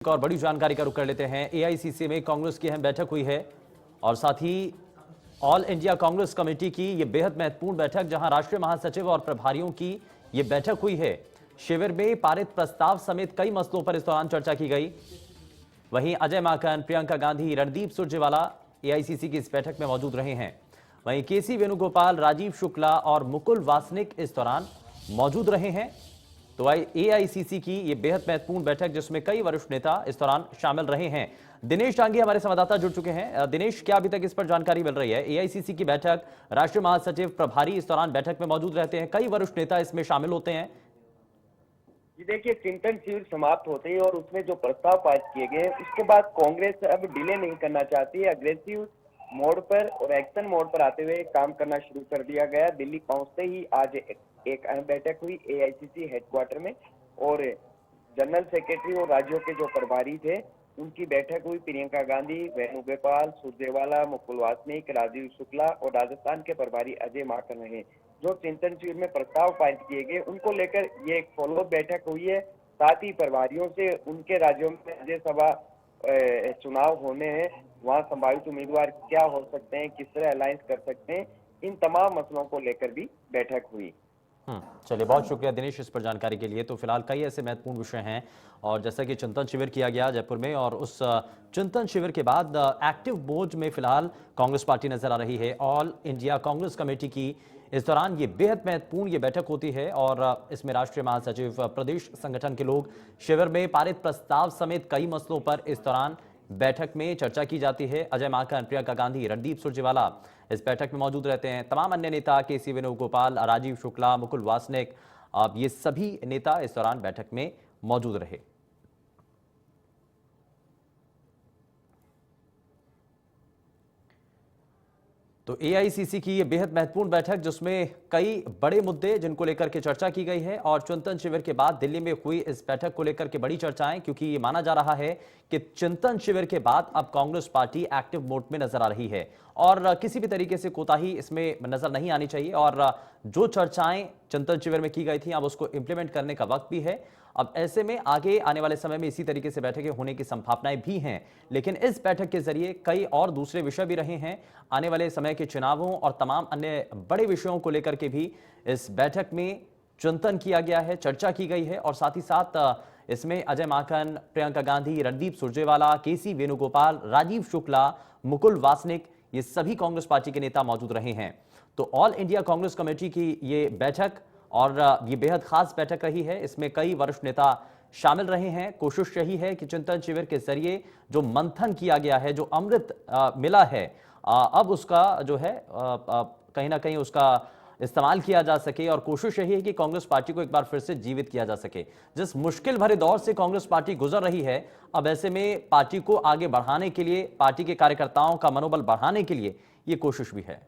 एक और बड़ी जानकारी का रुख कर लेते हैं। एआईसीसी में कांग्रेस की अहम बैठक हुई है और साथ ही ऑल इंडिया कांग्रेस कमेटी की यह बेहद महत्वपूर्ण बैठक, जहां राष्ट्रीय महासचिव और प्रभारियों की यह बैठक हुई है। शिविर में पारित प्रस्ताव समेत कई मसलों पर इस दौरान चर्चा की गई। वहीं अजय माकन, प्रियंका गांधी, रणदीप सुरजेवाला एआईसीसी की इस बैठक में मौजूद रहे हैं। वहीं केसी वेणुगोपाल, राजीव शुक्ला और मुकुल वासनिक इस दौरान मौजूद रहे हैं। तो एआईसीसी की यह बेहद महत्वपूर्ण बैठक, जिसमें कई वरिष्ठ नेता इस दौरान शामिल रहे हैं। दिनेश डांगी हमारे संवाददाता जुड़ चुके हैं। दिनेश, क्या अभी तक इस पर जानकारी मिल रही है? एआईसीसी की बैठक, राष्ट्रीय महासचिव प्रभारी इस दौरान बैठक में मौजूद रहते हैं, कई वरिष्ठ नेता इसमें शामिल होते हैं। जी देखिए, चिंतन शिविर समाप्त होते ही और उसमें जो प्रस्ताव पास किए गए उसके बाद कांग्रेस अब डिले नहीं करना चाहती है। अग्रेसिव मोड पर और एक्शन मोड पर आते हुए काम करना शुरू कर दिया गया। दिल्ली पहुंचते ही आज एक अहम बैठक हुई एआईसीसी हेडक्वार्टर में और जनरल सेक्रेटरी और राज्यों के जो प्रभारी थे उनकी बैठक हुई। प्रियंका गांधी, वेणुगोपाल, सुरजेवाला, मुकुल वासनिक, राजीव शुक्ला और राजस्थान के प्रभारी अजय माकन रहे। जो चिंतन शिविर में प्रस्ताव पारित किए गए उनको लेकर ये एक फॉलोअप बैठक हुई है। साथ ही प्रभारियों से उनके राज्यों में राज्यसभा चुनाव होने हैं, वहां संभावित उम्मीदवार क्या हो सकते हैं, किस तरह अलायंस कर सकते हैं, इन तमाम मसलों को लेकर भी बैठक हुई। चलिए, बहुत शुक्रिया दिनेश इस पर जानकारी के लिए। तो फिलहाल कई ऐसे महत्वपूर्ण विषय हैं और जैसा कि चिंतन शिविर किया गया जयपुर में, और उस चिंतन शिविर के बाद एक्टिव मोड में फिलहाल कांग्रेस पार्टी नजर आ रही है। ऑल इंडिया कांग्रेस कमेटी की इस दौरान ये बेहद महत्वपूर्ण ये बैठक होती है और इसमें राष्ट्रीय महासचिव, प्रदेश संगठन के लोग शिविर में पारित प्रस्ताव समेत कई मसलों पर इस दौरान बैठक में चर्चा की जाती है। अजय माकन, प्रियंका गांधी, रणदीप सुरजेवाला इस बैठक में मौजूद रहते हैं। तमाम अन्य नेता, केसी वेणुगोपाल, राजीव शुक्ला, मुकुल वासनिक, ये सभी नेता इस दौरान बैठक में मौजूद रहे। तो एआईसीसी की यह बेहद महत्वपूर्ण बैठक, जिसमें कई बड़े मुद्दे जिनको लेकर के चर्चा की गई है और चिंतन शिविर के बाद दिल्ली में हुई इस बैठक को लेकर के बड़ी चर्चाएं, क्योंकि ये माना जा रहा है कि चिंतन शिविर के बाद अब कांग्रेस पार्टी एक्टिव मोड में नजर आ रही है और किसी भी तरीके से कोताही इसमें नजर नहीं आनी चाहिए। और जो चर्चाएं चिंतन शिविर में की गई थी, अब उसको इंप्लीमेंट करने का वक्त भी है। अब ऐसे में आगे आने वाले समय में इसी तरीके से बैठकें होने की संभावनाएं भी हैं, लेकिन इस बैठक के जरिए कई और दूसरे विषय भी रहे हैं। आने वाले समय के चुनावों और तमाम अन्य बड़े विषयों को लेकर के भी इस बैठक में चिंतन किया गया है, चर्चा की गई है। और साथ ही साथ इसमें अजय माकन, प्रियंका गांधी, रणदीप सुरजेवाला, केसी वेणुगोपाल, राजीव शुक्ला, मुकुल वासनिक, ये सभी कांग्रेस पार्टी के नेता मौजूद रहे हैं। तो ऑल इंडिया कांग्रेस कमेटी की ये बैठक और ये बेहद खास बैठक रही है। इसमें कई वरिष्ठ नेता शामिल रहे हैं। कोशिश यही है कि चिंतन शिविर के जरिए जो मंथन किया गया है, जो अमृत मिला है, अब उसका जो है कहीं ना कहीं उसका इस्तेमाल किया जा सके। और कोशिश यही है कि कांग्रेस पार्टी को एक बार फिर से जीवित किया जा सके। जिस मुश्किल भरे दौर से कांग्रेस पार्टी गुजर रही है, अब ऐसे में पार्टी को आगे बढ़ाने के लिए, पार्टी के कार्यकर्ताओं का मनोबल बढ़ाने के लिए ये कोशिश भी है।